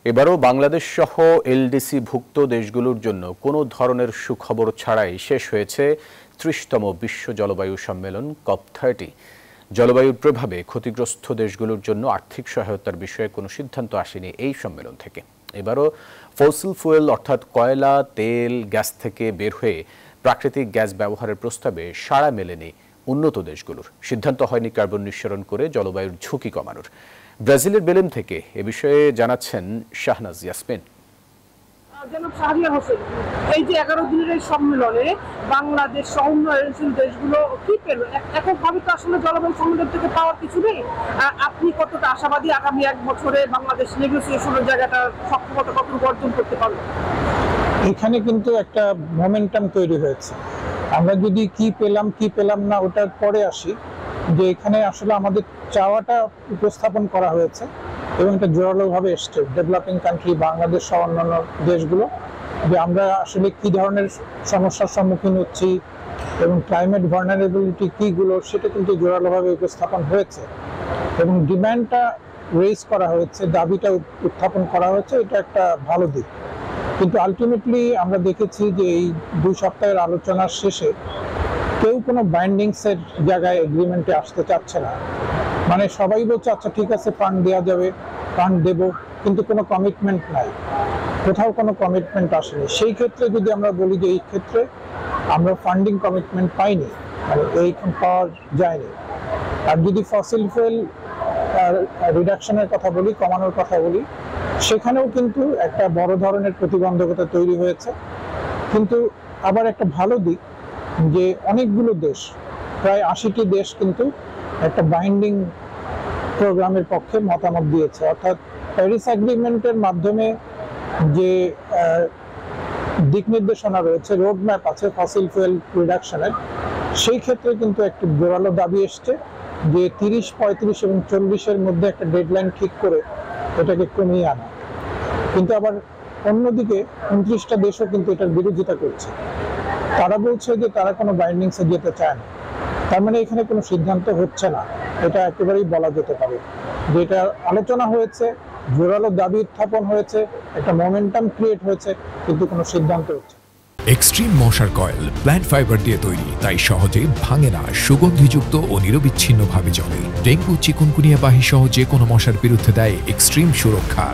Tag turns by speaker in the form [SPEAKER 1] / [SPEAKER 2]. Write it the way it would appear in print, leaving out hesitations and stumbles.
[SPEAKER 1] এবারও বাংলাদেশ সহ এলডিসি ভুক্ত দেশগুলোর জন্য কোনো ধরনের সুখবর ছাড়াই শেষ হয়েছে ৩০তম বিশ্ব জলবায়ু সম্মেলন COP30। জলবায়ুর প্রভাবে ক্ষতিগ্রস্ত দেশগুলোর জন্য আর্থিক সহায়তার বিষয়ে কোনো সিদ্ধান্ত আসেনি এই সম্মেলন থেকে। এবারও ফসিল ফুয়েল অর্থাৎ কয়লা, তেল, গ্যাস থেকে বের হয়ে প্রাকৃতিক গ্যাস ব্যবহারের প্রস্তাবে সাড়া মেলেনি উন্নত দেশগুলোর। সিদ্ধান্ত হয়নি কার্বন নিঃসরণ করে জলবায়ুর ঝুঁকি কমানোর। ব্রাজিলের বেলেম থেকে এ বিষয়ে জানাচ্ছেন শাহনাজ ইয়াসমিন।
[SPEAKER 2] জনাব শাহরিয়ার হোসেন, এই যে 11 দিনের এই সম্মেলনে বাংলাদেশ সহ উন্নয়নশীল দেশগুলো কি পেল? এককভাবে তো আসলে জলবায়ু সম্মেলন থেকে পাওয়ার কিছু নেই। আপনি কতটা আশাবাদী আগামী 1 বছরে বাংলাদেশ নেগোসিয়েশনের জায়গাটা সক্ষমতা কতটুকু অর্জন করতে পারবে?
[SPEAKER 3] এখানে কিন্তু একটা মোমেন্টাম তৈরি হয়েছে। আমরা যদি কি পেলাম না ওটার পরে আসি, যে এখানে আসলে আমাদের চাওয়াটা উপস্থাপন করা হয়েছে এবং এটা জোরালোভাবে এসছে ডেভেলপিং কান্ট্রি বাংলাদেশ সহ অন্যান্য দেশগুলো, যে আমরা আসলে কি ধরনের সমস্যার সম্মুখীন হচ্ছি এবং ক্লাইমেট ভালনারেবিলিটি কীগুলো সেটা কিন্তু জোরালোভাবে উপস্থাপন হয়েছে এবং ডিমান্ডটা রেজ করা হয়েছে, দাবিটা উত্থাপন করা হয়েছে। এটা একটা ভালো দিক। কিন্তু আলটিমেটলি আমরা দেখেছি যে এই 2 সপ্তাহের আলোচনার শেষে কেউ কোনো বাইন্ডিংসের জায়গায় এগ্রিমেন্টে আসতে চাচ্ছে না। মানে সবাই বলছে আচ্ছা ঠিক আছে ফান্ড দেওয়া যাবে, ফান্ড দেব, কিন্তু কোনো কমিটমেন্ট নাই, কোথাও কোনো কমিটমেন্ট আসেনি। সেই ক্ষেত্রে যদি আমরা বলি যে এই ক্ষেত্রে আমরা ফান্ডিং কমিটমেন্ট পাইনি, মানে এইরকম পাওয়া যায়নি। আর যদি ফসিল ফুয়েল রিডাকশনের কথা বলি, কমানোর কথা বলি, সেখানেও কিন্তু একটা বড় ধরনের প্রতিবন্ধকতা তৈরি হয়েছে। কিন্তু আবার একটা ভালো দিক যে অনেকগুলো দেশ, প্রায় 80টি দেশ কিন্তু একটা বাইন্ডিং প্রোগ্রামের পক্ষে মতামত দিয়েছে। অর্থাৎ প্যারিস এগ্রিমেন্টের মাধ্যমে যে দিক নির্দেশনা রয়েছে, রোড ম্যাপ আছে ফসিল ফুয়েল রিডাকশনের, সেই ক্ষেত্রে কিন্তু একটি জোরালো দাবি এসছে যে 30, 35 এবং 40-এর মধ্যে একটা ডেডলাইন ঠিক করে এটাকে কমিয়ে আনা। কিন্তু আবার অন্যদিকে 29টা দেশও কিন্তু এটার বিরোধিতা করছে। তারা বলছে যে তারা কোনো বাইন্ডিংসে যেতে চায় না। তার মানে এখানে কোনো সিদ্ধান্ত হচ্ছে না, এটা একেবারেই বলা যেতে পারে। যেটা আলোচনা হয়েছে, জোরালো দাবি উত্থাপন হয়েছে, একটা মোমেন্টাম ক্রিয়েট হয়েছে, কিন্তু কোনো সিদ্ধান্ত হচ্ছে।
[SPEAKER 4] এক্সট্রিম মশার কয়েল প্ল্যান্ট ফাইবার দিয়ে তৈরি, তাই সহজে ভাঙে না, সুগন্ধিযুক্ত ও নিরবিচ্ছিন্নভাবে জ্বলে। ডেঙ্গু, চিকুনগুনিয়া বাহি সহ যে কোনো মশার বিরুদ্ধে দেয় এক্সট্রিম সুরক্ষা।